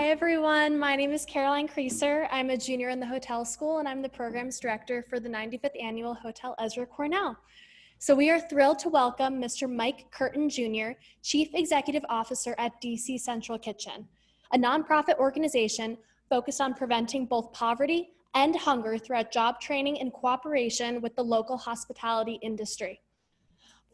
Hi everyone, my name is Caroline Creaser. I'm a junior in the hotel school and I'm the programs director for the 95th annual Hotel Ezra Cornell. So we are thrilled to welcome Mr. Mike Curtin Jr., Chief Executive Officer at DC Central Kitchen, a nonprofit organization focused on preventing both poverty and hunger throughout job training in cooperation with the local hospitality industry.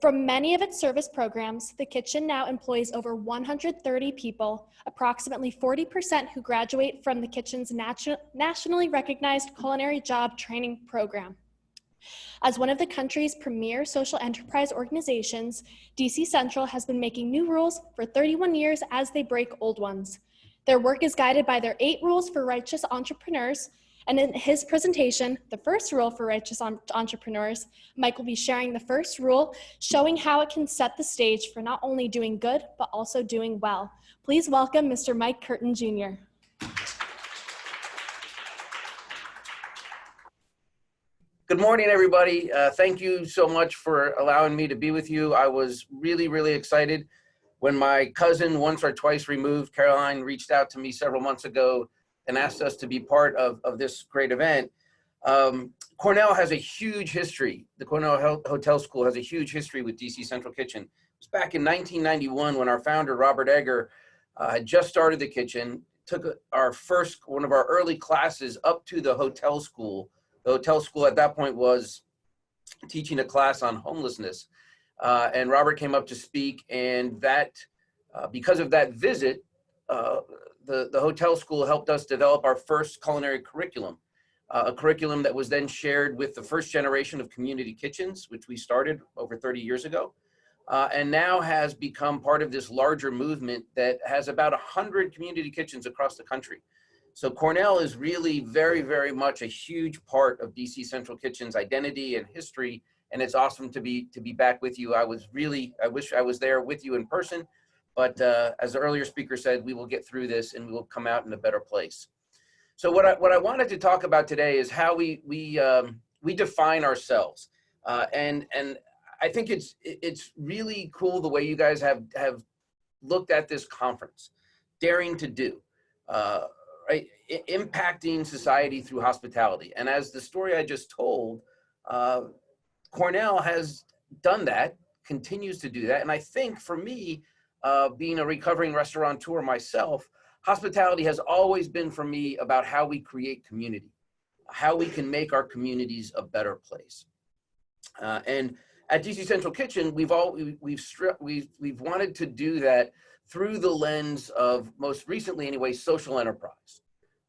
From many of its service programs, the kitchen now employs over 130 people, approximately 40% who graduate from the kitchen's nationally recognized culinary job training program. As one of the country's premier social enterprise organizations, DC Central has been making new rules for 31 years as they break old ones. Their work is guided by their 8 rules for righteous entrepreneurs. And in his presentation, the first rule for righteous entrepreneurs, Mike will be sharing the first rule, showing how it can set the stage for not only doing good, but also doing well. Please welcome Mr. Mike Curtin Jr. Good morning, everybody. Thank you so much for allowing me to be with you. I was really excited when my cousin, once or twice removed, Caroline, reached out to me several months ago and asked us to be part of this great event. Cornell has a huge history. The Cornell Hotel School has a huge history with DC Central Kitchen. It was back in 1991 when our founder, Robert Egger, had just started the kitchen, took one of our early classes up to the hotel school. The hotel school at that point was teaching a class on homelessness. And Robert came up to speak, and because of that visit, the hotel school helped us develop our first culinary curriculum, a curriculum that was then shared with the first generation of community kitchens, which we started over 30 years ago, and now has become part of this larger movement that has about 100 community kitchens across the country. So Cornell is really very much a huge part of DC Central Kitchen's identity and history, and it's awesome to be back with you. I wish I was there with you in person. But as the earlier speaker said, we will get through this and we will come out in a better place. So what I wanted to talk about today is how we define ourselves, and I think it's really cool the way you guys have looked at this conference, daring to do, right, impacting society through hospitality. And as the story I just told, Cornell has done that, continues to do that, and I think for me, being a recovering restaurateur myself, hospitality has always been for me about how we create community, how we can make our communities a better place. And at DC Central Kitchen, we've wanted to do that through the lens of, most recently anyway, social enterprise,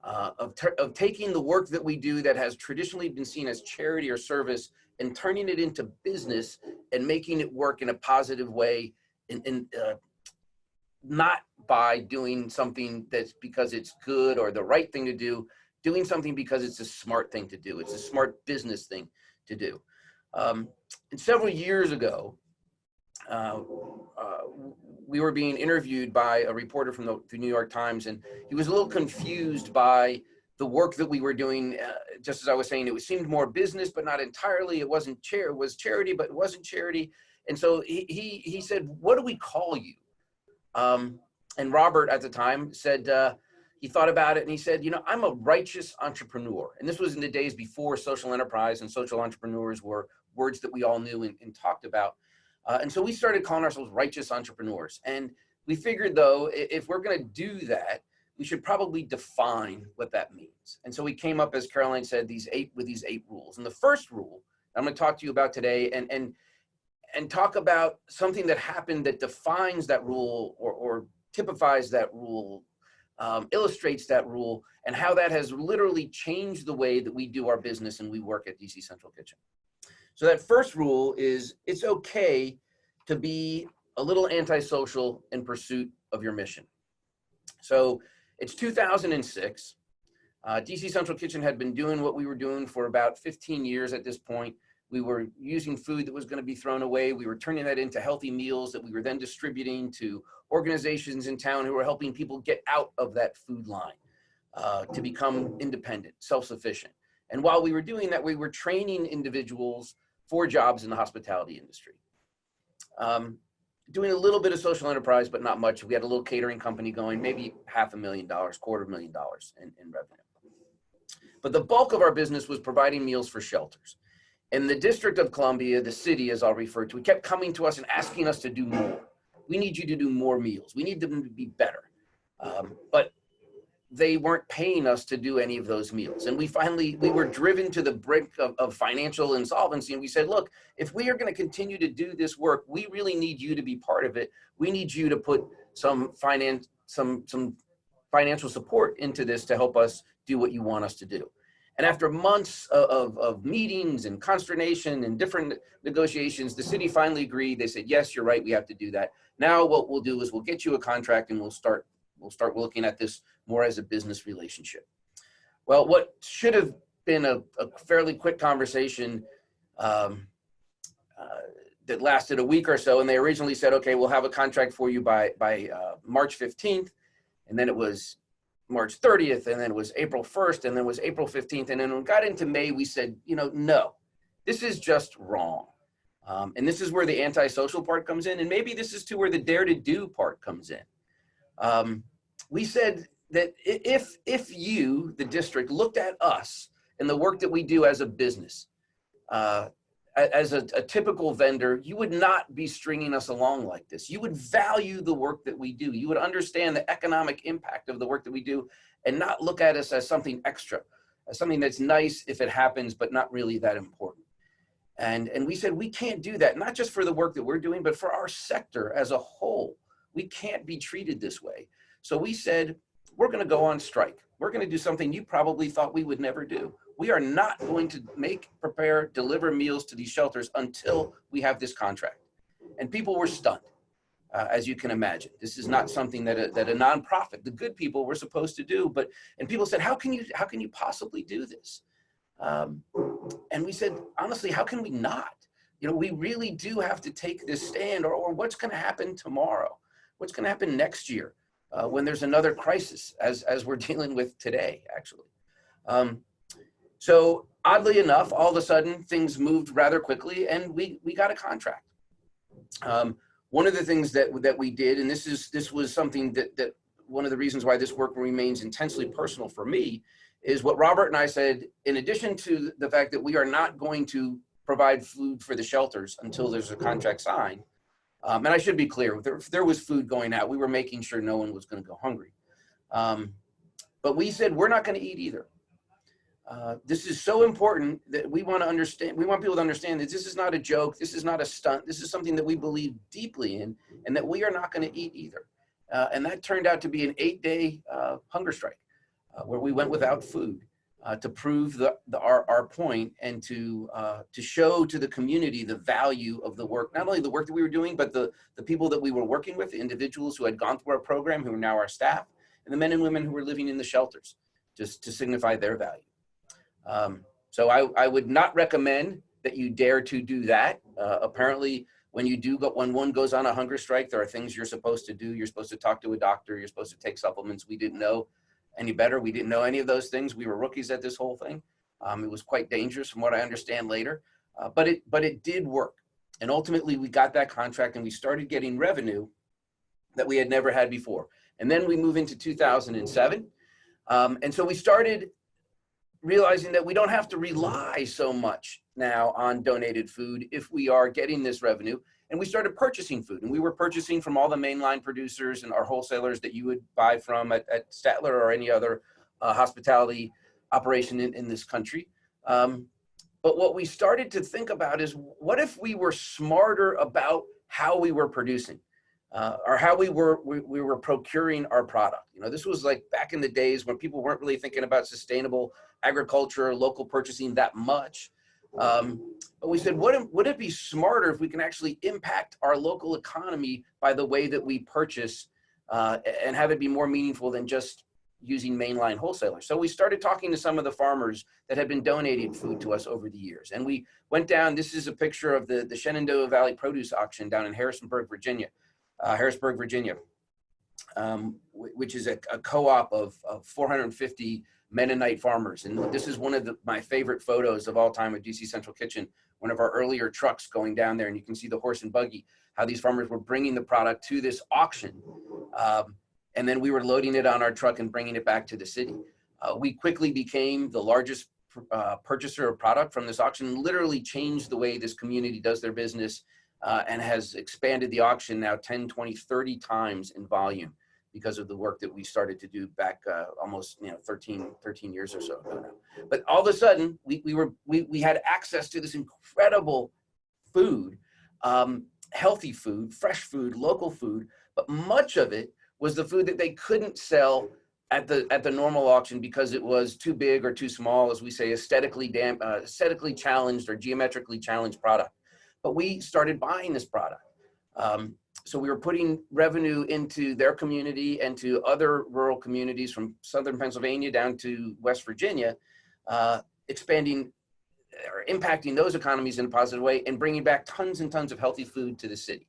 of taking the work that we do that has traditionally been seen as charity or service and turning it into business and making it work in a positive way, not by doing something that's because it's good or the right thing to do, doing something because it's a smart thing to do. It's a smart business thing to do. And several years ago, we were being interviewed by a reporter from the New York Times, and he was a little confused by the work that we were doing. Just as I was saying, it seemed more business, but not entirely. It wasn't it was charity, but it wasn't charity. And so he said, "What do we call you?" And Robert at the time said, he thought about it and he said, "I'm a righteous entrepreneur." And this was in the days before social enterprise and social entrepreneurs were words that we all knew and talked about. And so we started calling ourselves righteous entrepreneurs. And we figured, though, if we're going to do that, we should probably define what that means. And so we came up, as Caroline said, with these 8 rules. And the first rule I'm going to talk to you about today and talk about something that happened that defines that rule or typifies that rule, illustrates that rule, and how that has literally changed the way that we do our business and we work at DC Central Kitchen. So that first rule is, it's okay to be a little antisocial in pursuit of your mission. So it's 2006. DC Central Kitchen had been doing what we were doing for about 15 years at this point. We were using food that was going to be thrown away. We were turning that into healthy meals that we were then distributing to organizations in town who were helping people get out of that food line to become independent, self-sufficient. And while we were doing that, we were training individuals for jobs in the hospitality industry. doing a little bit of social enterprise, but not much. We had a little catering company going, maybe $500,000, $250,000 in revenue. But the bulk of our business was providing meals for shelters. And the District of Columbia, the city, as I'll refer to, kept coming to us and asking us to do more. We need you to do more meals. We need them to be better. But they weren't paying us to do any of those meals. And we were driven to the brink of financial insolvency. And we said, look, if we are going to continue to do this work, we really need you to be part of it. We need you to put some financial support into this to help us do what you want us to do. And after months of meetings and consternation and different negotiations, the city finally agreed. They said, yes, you're right, we have to do that. Now what we'll do is we'll get you a contract and we'll start looking at this more as a business relationship. Well, what should have been a fairly quick conversation that lasted a week or so, and they originally said, okay, we'll have a contract for you by March 15th, and then it was March 30th, and then it was April 1st, and then it was April 15th, and then when we got into May, we said, no, this is just wrong. And this is where the antisocial part comes in, and maybe this is too where the dare to do part comes in. We said that if you, the district, looked at us and the work that we do as a business, as a typical vendor, you would not be stringing us along like this. You would value the work that we do. You would understand the economic impact of the work that we do and not look at us as something extra, as something that's nice if it happens, but not really that important. And we said, we can't do that, not just for the work that we're doing, but for our sector as a whole. We can't be treated this way. So we said, we're going to go on strike. We're going to do something you probably thought we would never do. We are not going to prepare, deliver meals to these shelters until we have this contract. And people were stunned, as you can imagine. This is not something that a nonprofit, the good people, were supposed to do. And people said, how can you possibly do this? And we said, honestly, how can we not? We really do have to take this stand, or what's going to happen tomorrow? What's going to happen next year when there's another crisis, as we're dealing with today, actually? So oddly enough, all of a sudden, things moved rather quickly, and we got a contract. One of the things that we did, and this was something that one of the reasons why this work remains intensely personal for me, is what Robert and I said, in addition to the fact that we are not going to provide food for the shelters until there's a contract signed. And I should be clear, if there was food going out, we were making sure no one was going to go hungry. But we said, we're not going to eat either. This is so important that we want people to understand that this is not a joke. This is not a stunt. This is something that we believe deeply in, and that we are not going to eat either. And that turned out to be an 8-day hunger strike where we went without food to prove our point and to show to the community the value of the work, not only the work that we were doing, but the people that we were working with, the individuals who had gone through our program, who are now our staff, and the men and women who were living in the shelters, just to signify their value. So I would not recommend that you dare to do that. Apparently, when one goes on a hunger strike, there are things you're supposed to do. You're supposed to talk to a doctor. You're supposed to take supplements. We didn't know any better. We didn't know any of those things. We were rookies at this whole thing. It was quite dangerous from what I understand later, but it did work. And ultimately we got that contract and we started getting revenue that we had never had before. And then we move into 2007. And so we started realizing that we don't have to rely so much now on donated food if we are getting this revenue. And we started purchasing food, and we were purchasing from all the mainline producers and our wholesalers that you would buy from at Statler or any other hospitality operation in this country. But what we started to think about is, what if we were smarter about how we were producing or how we were procuring our product? This was like back in the days when people weren't really thinking about sustainable agriculture or local purchasing that much. But we said, would it be smarter if we can actually impact our local economy by the way that we purchase and have it be more meaningful than just using mainline wholesalers? So we started talking to some of the farmers that had been donating food to us over the years. And we went down, this is a picture of the Shenandoah Valley Produce Auction down in Harrisburg, Virginia, which is a co-op of 450 Mennonite farmers. And this is one of my favorite photos of all time of DC Central Kitchen, one of our earlier trucks going down there. And you can see the horse and buggy, how these farmers were bringing the product to this auction. And then we were loading it on our truck and bringing it back to the city. We quickly became the largest purchaser of product from this auction, literally changed the way this community does their business, and has expanded the auction now 10, 20, 30 times in volume because of the work that we started to do back almost 13 years or so ago now. But all of a sudden, we had access to this incredible food, healthy food, fresh food, local food, but much of it was the food that they couldn't sell at the normal auction because it was too big or too small, as we say, aesthetically challenged or geometrically challenged product. But we started buying this product. So we were putting revenue into their community and to other rural communities from southern Pennsylvania down to West Virginia, expanding or impacting those economies in a positive way and bringing back tons and tons of healthy food to the city.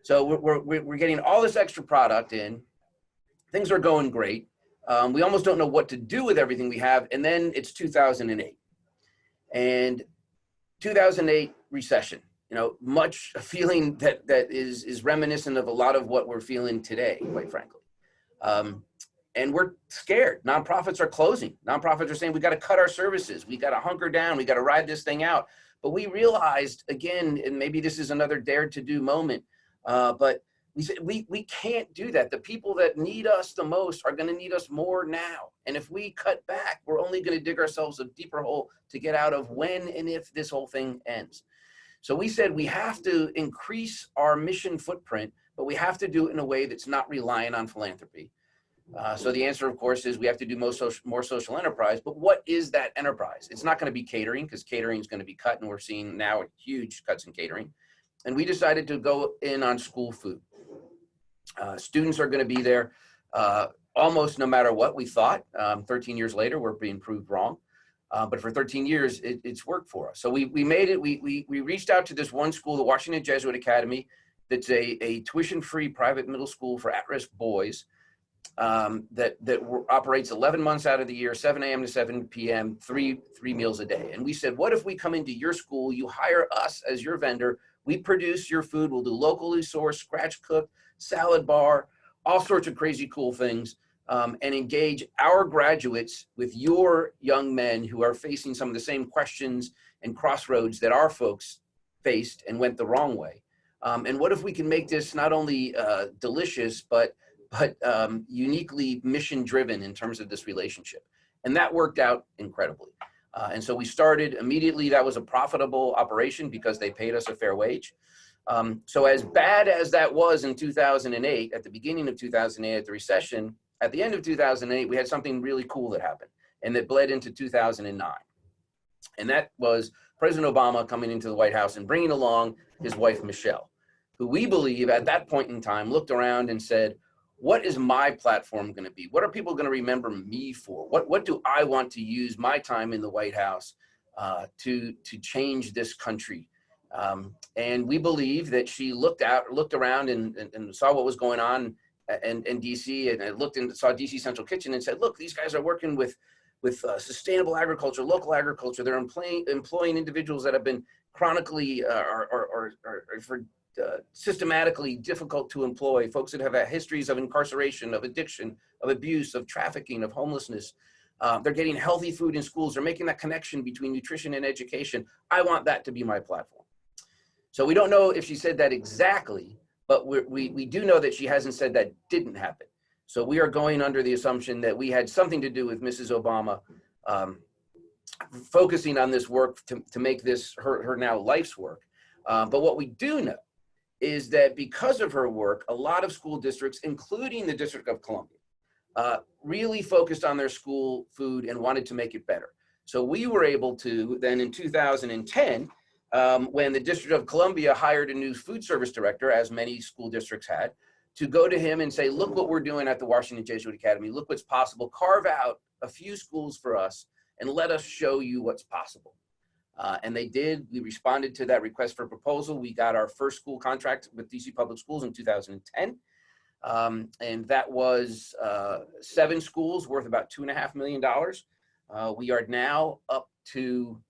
So we're getting all this extra product in. Things are going great. We almost don't know what to do with everything we have. And then it's 2008. And 2008 recession. Much a feeling that is reminiscent of a lot of what we're feeling today, quite frankly. And we're scared. Nonprofits are closing. Nonprofits are saying, we got to cut our services. We got to hunker down. We got to ride this thing out. But we realized, again, and maybe this is another dare to do moment, but we said, we can't do that. The people that need us the most are going to need us more now. And if we cut back, we're only going to dig ourselves a deeper hole to get out of when and if this whole thing ends. So we said we have to increase our mission footprint, but we have to do it in a way that's not reliant on philanthropy. So the answer, of course, is we have to do more social enterprise. But what is that enterprise? It's not going to be catering, because catering is going to be cut, and we're seeing now huge cuts in catering. And we decided to go in on school food. Students are going to be there almost no matter what we thought. 13 years later, we're being proved wrong. But for 13 years, it's worked for us. So we made it. We reached out to this one school, the Washington Jesuit Academy, that's a tuition-free private middle school for at-risk boys that operates 11 months out of the year, 7 a.m. to 7 p.m., three meals a day. And we said, what if we come into your school, you hire us as your vendor, we produce your food, we'll do locally sourced, scratch cooked, salad bar, all sorts of crazy cool things. And engage our graduates with your young men who are facing some of the same questions and crossroads that our folks faced and went the wrong way. And what if we can make this not only delicious, but uniquely mission driven in terms of this relationship? And that worked out incredibly. And so we started immediately. That was a profitable operation because they paid us a fair wage. So as bad as that was in 2008, at the beginning of 2008, at the recession, at the end of 2008, we had something really cool that happened and that bled into 2009. And that was President Obama coming into the White House and bringing along his wife, Michelle, who we believe at that point in time looked around and said, what is my platform going to be? What are people going to remember me for? What do I want to use my time in the White House to change this country? And we believe that she looked around and saw what was going on in DC, and I looked and saw DC Central Kitchen and said, look, these guys are working with sustainable agriculture, local agriculture. They're employing individuals that have been chronically or systematically difficult to employ, folks that have histories of incarceration, of addiction, of abuse, of trafficking, of homelessness. They're getting healthy food in schools. They're making that connection between nutrition and education. I want that to be my platform. So we don't know if she said that exactly, but we do know that she hasn't said that didn't happen. So we are going under the assumption that we had something to do with Mrs. Obama focusing on this work to make this her now life's work. But what we do know is that because of her work, a lot of school districts, including the District of Columbia, really focused on their school food and wanted to make it better. So we were able to then in 2010, when the District of Columbia hired a new food service director, as many school districts had, to go to him and say, look what we're doing at the Washington Jesuit Academy. Look what's possible. Carve out a few schools for us and let us show you what's possible. And they did. We responded to that request for proposal. We got our first school contract with DC Public Schools in 2010. And that was 7 schools worth about $2.5 million. We are now up to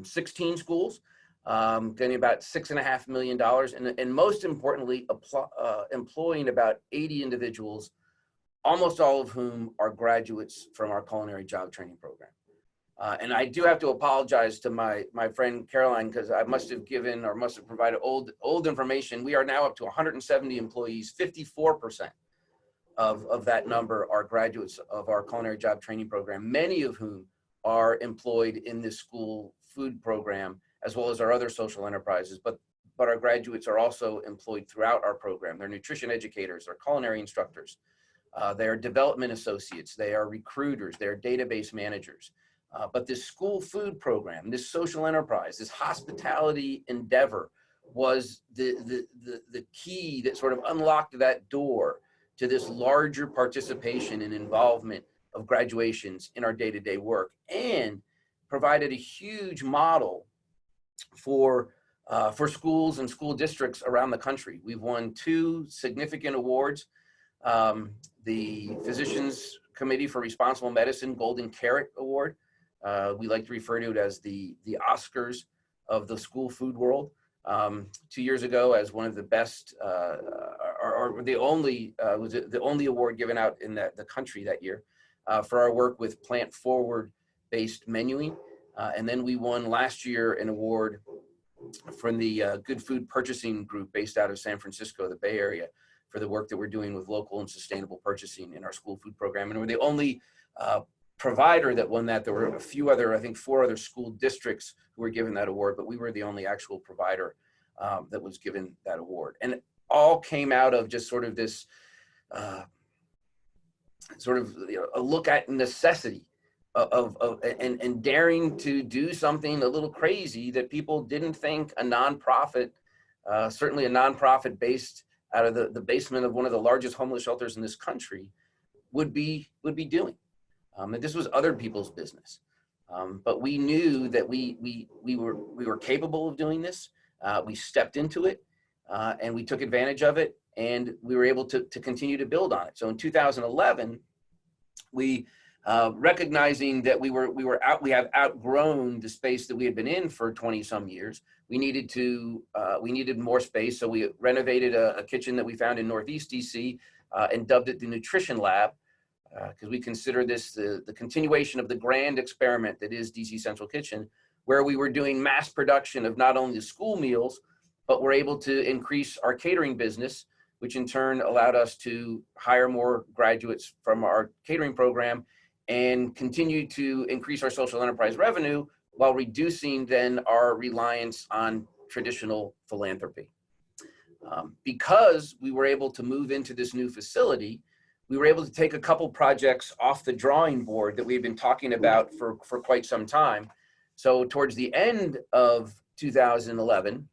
16 schools, getting about $6.5 million, and most importantly, employing about 80 individuals, almost all of whom are graduates from our culinary job training program. And I do have to apologize to my friend Caroline, because I must have given or must have provided old information. We are now up to 170 employees. 54% of that number are graduates of our culinary job training program, many of whom are employed in this school food program, as well as our other social enterprises. But our graduates are also employed throughout our program. They're nutrition educators, they're culinary instructors, they're development associates, they are recruiters, they're database managers. But this school food program, this social enterprise, this hospitality endeavor was the key that sort of unlocked that door to this larger participation and involvement of graduations in our day-to-day work, and provided a huge model for schools and school districts around the country. We've won 2 significant awards. The Physicians Committee for Responsible Medicine Golden Carrot Award. We like to refer to it as the Oscars of the school food world. 2 years ago, as one of the best, or the only, was it the only award given out in the country that year for our work with plant forward based menuing. And then we won last year an award from the Good Food Purchasing Group based out of San Francisco, the Bay Area, for the work that we're doing with local and sustainable purchasing in our school food program. And we're the only provider that won that. There were a few other, I think 4 other school districts who were given that award, but we were the only actual provider that was given that award. And it all came out of just sort of this a look at necessity and daring to do something a little crazy that people didn't think a nonprofit, certainly a nonprofit based out of the basement of one of the largest homeless shelters in this country, would be doing. And this was other people's business, but we knew that we were capable of doing this. We stepped into it, and we took advantage of it, and we were able to continue to build on it. So in 2011, we recognizing that we have outgrown the space that we had been in for 20 some years. We needed more space, so we renovated a kitchen that we found in Northeast DC and dubbed it the Nutrition Lab, because we consider this the continuation of the grand experiment that is DC Central Kitchen, where we were doing mass production of not only the school meals, but we're able to increase our catering business, which in turn allowed us to hire more graduates from our catering program and continue to increase our social enterprise revenue while reducing then our reliance on traditional philanthropy. Because we were able to move into this new facility, we were able to take a couple projects off the drawing board that we've been talking about for quite some time. So towards the end of 2011,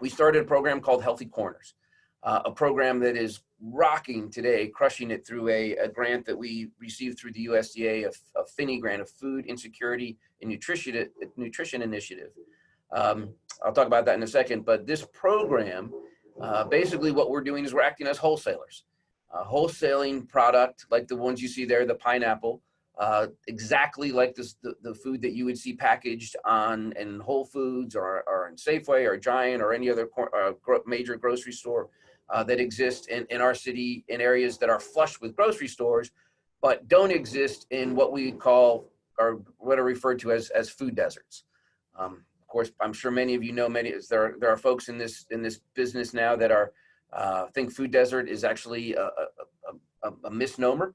we started a program called Healthy Corners, a program that is rocking today, crushing it through a grant that we received through the USDA, a FINI grant, a Food Insecurity and Nutrition Initiative. I'll talk about that in a second, but this program, basically what we're doing is we're acting as wholesalers. Wholesaling product like the ones you see there, the pineapple, exactly like the food that you would see packaged in Whole Foods or in Safeway or Giant or any other major grocery store that exists in our city, in areas that are flush with grocery stores, but don't exist in what we call, or what are referred to as food deserts. Of course, I'm sure many of you know, there are folks in this business now that are think food desert is actually a misnomer.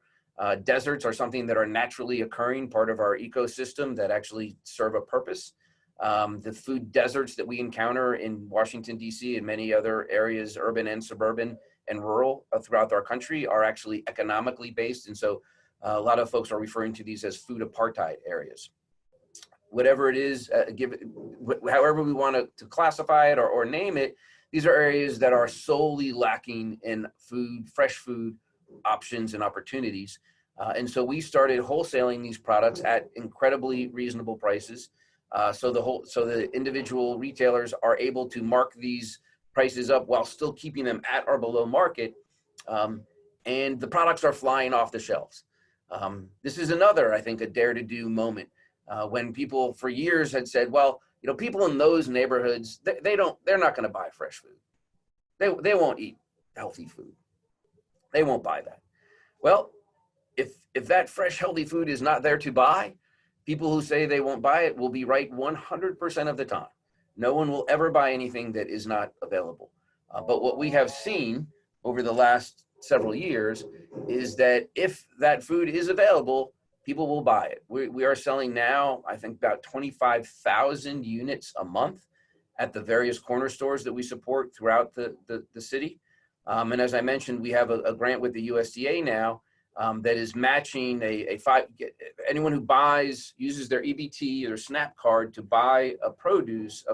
Deserts are something that are naturally occurring, part of our ecosystem that actually serve a purpose. The food deserts that we encounter in Washington, D.C. and many other areas, urban and suburban and rural throughout our country, are actually economically based. And so a lot of folks are referring to these as food apartheid areas. Whatever it is, however we want to classify it or name it, these are areas that are solely lacking in food, fresh food options and opportunities. And so we started wholesaling these products at incredibly reasonable prices. So the individual retailers are able to mark these prices up while still keeping them at or below market. And the products are flying off the shelves. This is another, I think, a dare to do moment when people for years had said, well, you know, people in those neighborhoods, they're not going to buy fresh food. They won't eat healthy food. They won't buy that. Well, if that fresh, healthy food is not there to buy, people who say they won't buy it will be right 100% of the time. No one will ever buy anything that is not available. But what we have seen over the last several years is that if that food is available, people will buy it. We are selling now, I think, about 25,000 units a month at the various corner stores that we support throughout the city. And as I mentioned, we have a grant with the USDA now that is matching anyone who uses their EBT or SNAP card to buy a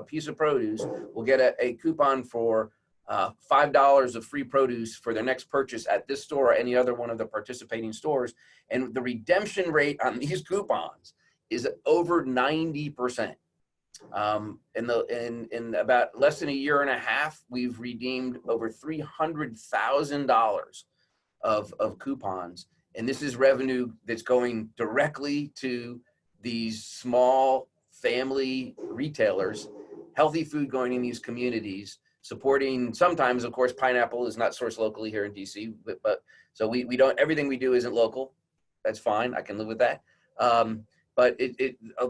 piece of produce will get a coupon for $5 of free produce for their next purchase at this store or any other one of the participating stores. And the redemption rate on these coupons is over 90%. In about less than a year and a half, we've redeemed over $300,000 of coupons. And this is revenue that's going directly to these small family retailers, healthy food going in these communities, supporting, sometimes, of course, pineapple is not sourced locally here in DC, but so we don't, everything we do isn't local. That's fine, I can live with that. But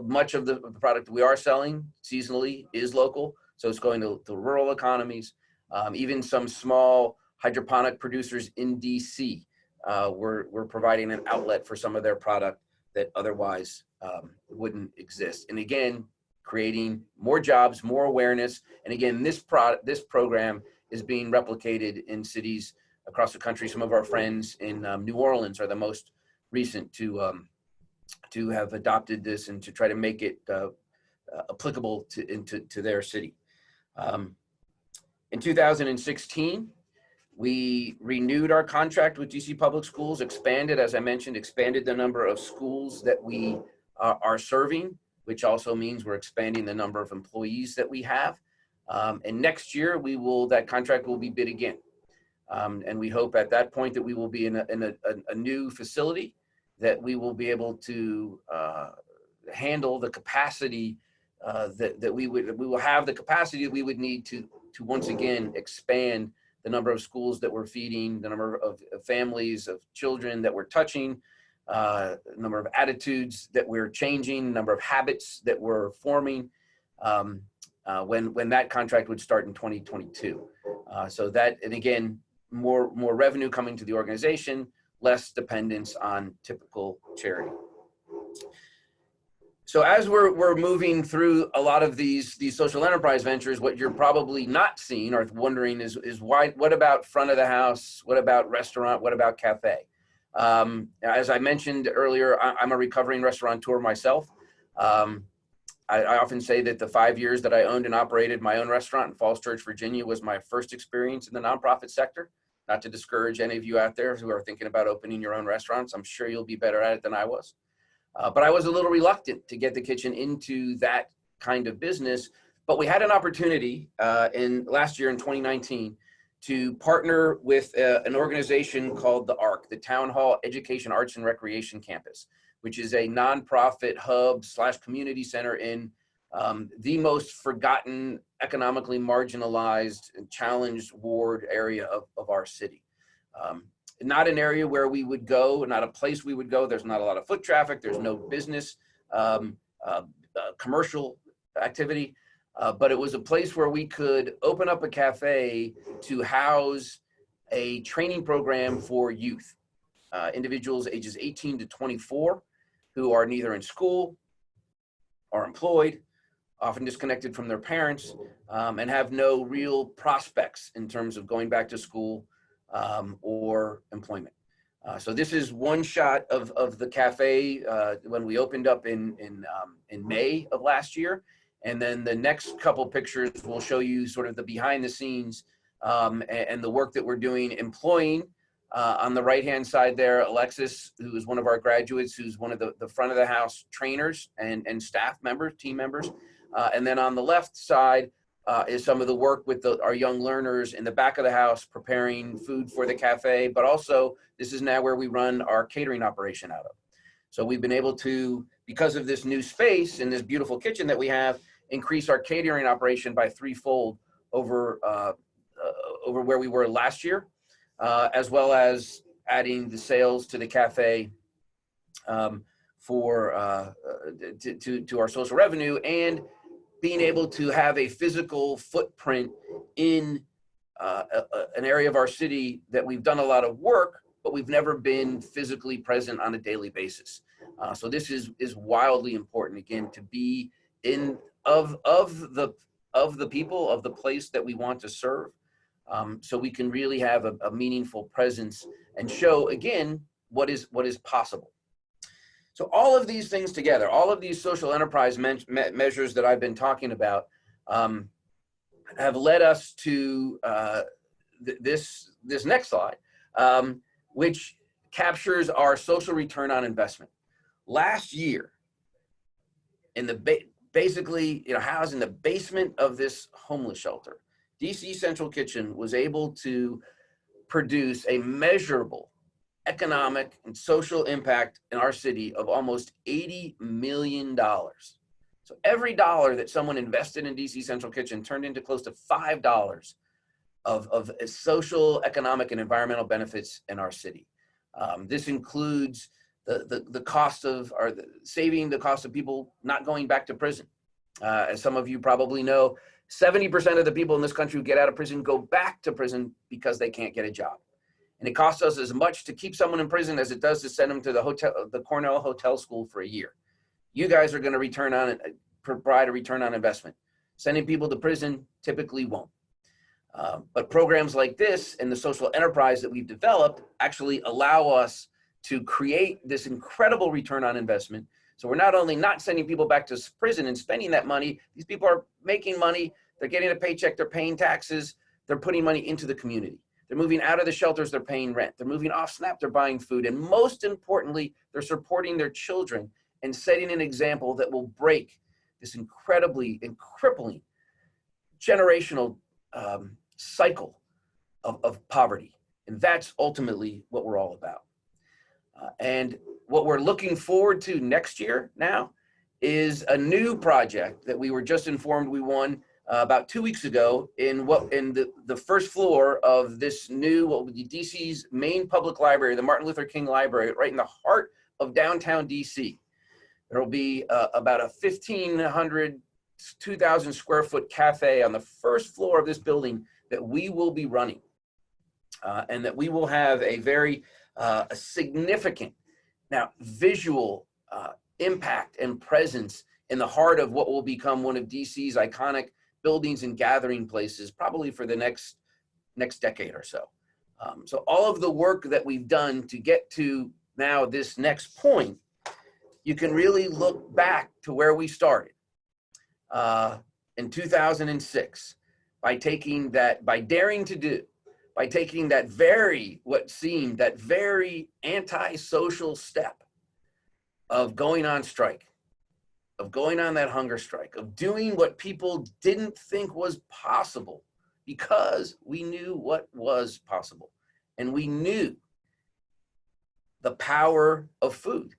much of the product we are selling seasonally is local. So it's going to rural economies, even some small hydroponic producers in DC. We're providing an outlet for some of their product that otherwise wouldn't exist. And again, creating more jobs, more awareness. And again, this program is being replicated in cities across the country. Some of our friends in New Orleans are the most recent to have adopted this and to try to make it applicable to their city. In 2016, we renewed our contract with DC Public Schools, expanded, as I mentioned, expanded the number of schools that we are serving, which also means we're expanding the number of employees that we have. And next year, that contract will be bid again. And we hope at that point that we will be in a new facility, that we will be able to handle the capacity we will have the capacity that we would need to once again expand the number of schools that we're feeding, the number of families, of children that we're touching, number of attitudes that we're changing, number of habits that we're forming, when that contract would start in 2022. So that, and again, more revenue coming to the organization, less dependence on typical charity. So as we're moving through a lot of these social enterprise ventures, what you're probably not seeing or wondering is why, what about front of the house? What about restaurant? What about cafe? As I mentioned earlier, I'm a recovering restaurateur myself. I often say that the 5 years that I owned and operated my own restaurant in Falls Church, Virginia, was my first experience in the nonprofit sector. Not to discourage any of you out there who are thinking about opening your own restaurants. I'm sure you'll be better at it than I was. But I was a little reluctant to get the kitchen into that kind of business. But we had an opportunity last year in 2019 to partner with an organization called the ARC, the Town Hall Education, Arts, and Recreation Campus, which is a nonprofit hub / community center in the most forgotten, economically marginalized and challenged ward area of our city. Not an area where we would go, not a place we would go. There's not a lot of foot traffic. There's no business, commercial activity, but it was a place where we could open up a cafe to house a training program for youth, individuals ages 18 to 24, who are neither in school or employed, often disconnected from their parents, and have no real prospects in terms of going back to school or employment. So this is one shot of the cafe when we opened up in May of last year. And then the next couple pictures will show you sort of the behind the scenes and the work that we're doing, employing on the right-hand side there, Alexis, who is one of our graduates, who's one of the front of the house trainers and staff members, team members. And then on the left side, is some of the work with our young learners in the back of the house preparing food for the cafe, but also this is now where we run our catering operation out of. So we've been able to, because of this new space and this beautiful kitchen that we have, increase our catering operation by threefold over where we were last year, as well as adding the sales to the cafe to our social revenue, and being able to have a physical footprint in an area of our city that we've done a lot of work, but we've never been physically present on a daily basis. So this is wildly important, again, to be of the people of the place that we want to serve, so we can really have a meaningful presence and show, again, what is possible. So all of these things together, all of these social enterprise measures that I've been talking about, have led us to this next slide, which captures our social return on investment. Last year, in the basically, housed in the basement of this homeless shelter, DC Central Kitchen was able to produce a measurable economic and social impact in our city of almost $80 million. So every dollar that someone invested in DC Central Kitchen turned into close to $5 of social, economic, and environmental benefits in our city. This includes the cost of, or saving the cost of people not going back to prison. As some of you probably know, 70% of the people in this country who get out of prison go back to prison because they can't get a job. And it costs us as much to keep someone in prison as it does to send them to the Cornell Hotel School for a year. You guys are going to provide a return on investment. Sending people to prison typically won't. But programs like this and the social enterprise that we've developed actually allow us to create this incredible return on investment. So we're not only not sending people back to prison and spending that money, these people are making money, they're getting a paycheck, they're paying taxes, they're putting money into the community. They're moving out of the shelters, they're paying rent. They're moving off SNAP, they're buying food. And most importantly, they're supporting their children and setting an example that will break this incredibly and crippling generational cycle of poverty. And that's ultimately what we're all about. And what we're looking forward to next year now is a new project that we were just informed we won about 2 weeks ago in the first floor of this new, what will be DC's main public library, the Martin Luther King Library, right in the heart of downtown DC. There will be about a 1,500, 2,000 square foot cafe on the first floor of this building that we will be running, and that we will have a very significant now visual impact and presence in the heart of what will become one of DC's iconic buildings and gathering places, probably for the next decade or so. So all of the work that we've done to get to now this next point, you can really look back to where we started in 2006 by taking that very anti-social step of going on strike, of going on that hunger strike, of doing what people didn't think was possible, because we knew what was possible. And we knew the power of food,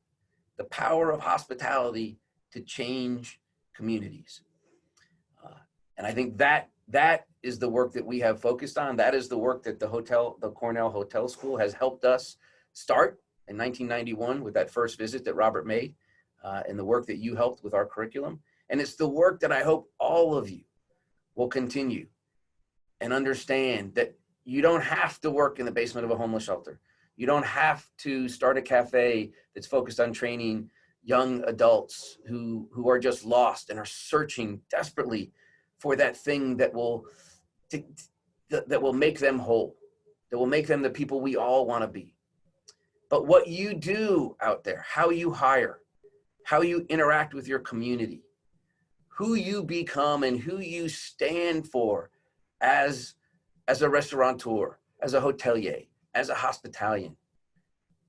the power of hospitality to change communities. And I think that is the work that we have focused on. That is the work that the Cornell Hotel School has helped us start in 1991 with that first visit that Robert made, and the work that you helped with our curriculum. And it's the work that I hope all of you will continue and understand, that you don't have to work in the basement of a homeless shelter. You don't have to start a cafe that's focused on training young adults who are just lost and are searching desperately for that thing that will make them whole, that will make them the people we all want to be. But what you do out there, how you hire, how you interact with your community, who you become and who you stand for as a restaurateur, as a hotelier, as a hospitalian,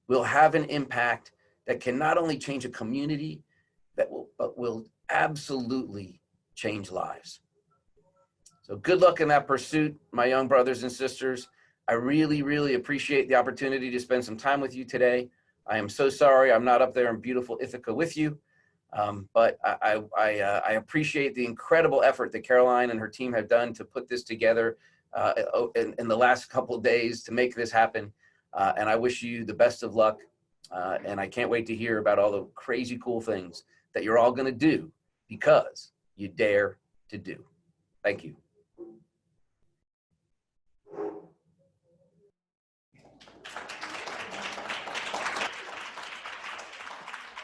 will have an impact that can not only change a community, but will absolutely change lives. So good luck in that pursuit, my young brothers and sisters. I really, really appreciate the opportunity to spend some time with you today. I am so sorry I'm not up there in beautiful Ithaca with you, but I appreciate the incredible effort that Caroline and her team have done to put this together in the last couple of days to make this happen. And I wish you the best of luck. And I can't wait to hear about all the crazy cool things that you're all going to do because you dare to do. Thank you.